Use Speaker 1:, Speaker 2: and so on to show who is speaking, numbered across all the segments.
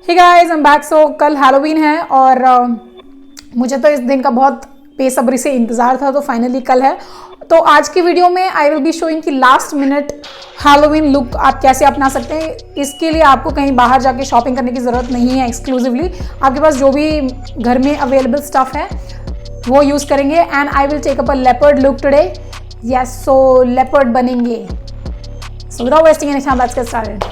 Speaker 1: Hey guys, I am back. So कल Halloween है और मुझे तो इस दिन का बहुत बेसब्री से इंतज़ार था, तो फाइनली कल है। तो आज की वीडियो में आई विल बी शोइंग कि लास्ट मिनट हैलोवीन लुक आप कैसे अपना सकते हैं। इसके लिए आपको कहीं बाहर जाके शॉपिंग करने की ज़रूरत नहीं है। एक्सक्लूसिवली आपके पास जो भी घर में अवेलेबल स्टफ़ है वो यूज़ करेंगे। And I will take up a leopard look today. Yes, so leopard बनेंगे। So without wasting any time, let's get started.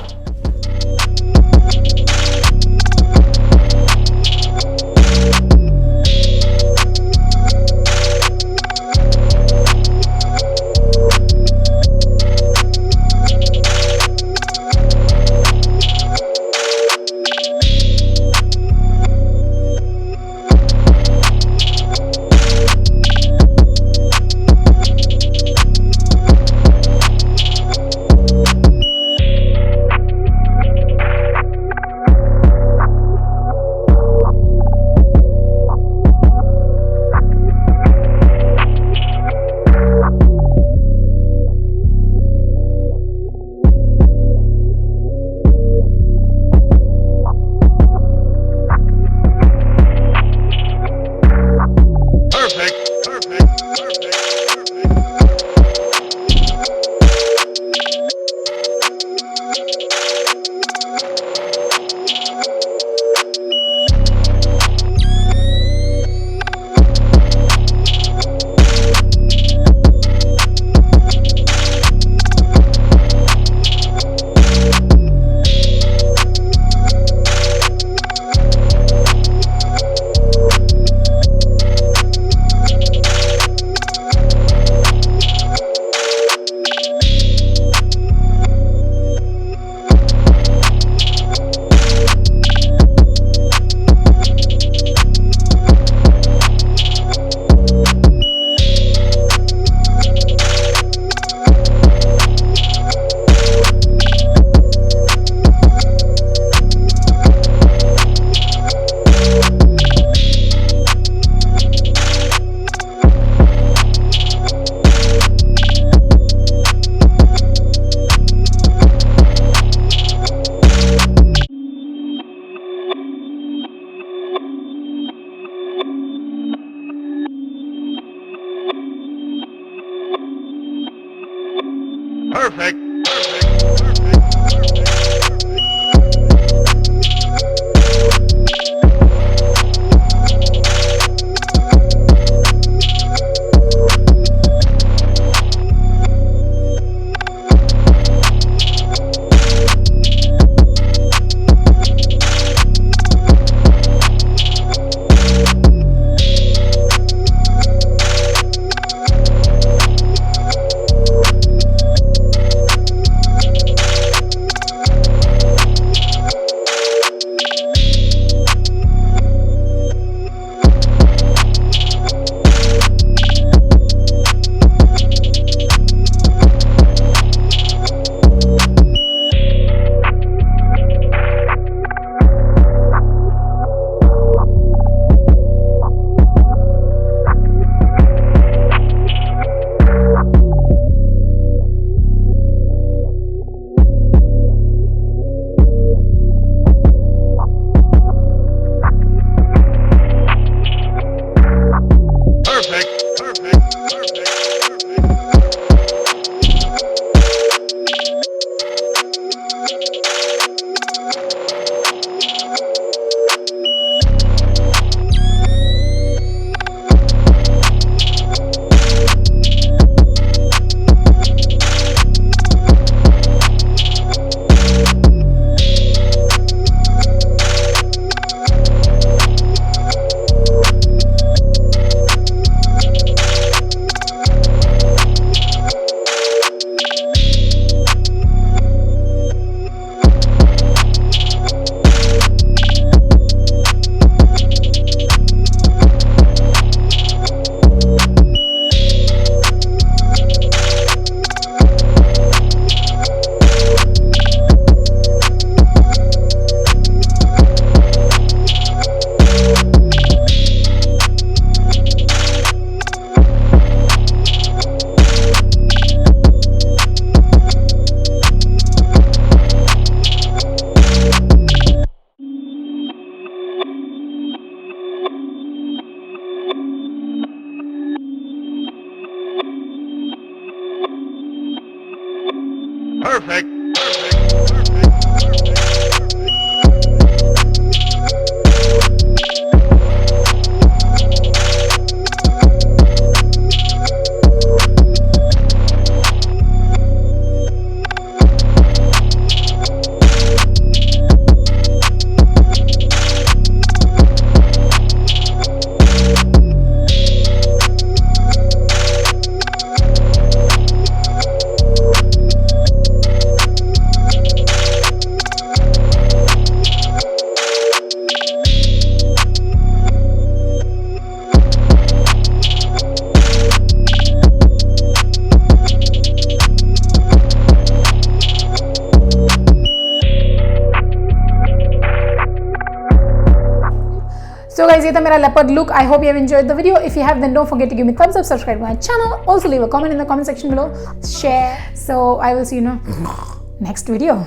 Speaker 1: So guys, ये था मेरा leopard look. I hope you have enjoyed the video. If you have, then don't forget to give me thumbs up, subscribe to my channel. Also leave a comment in the comment section below. Share. So I will see you in the next video.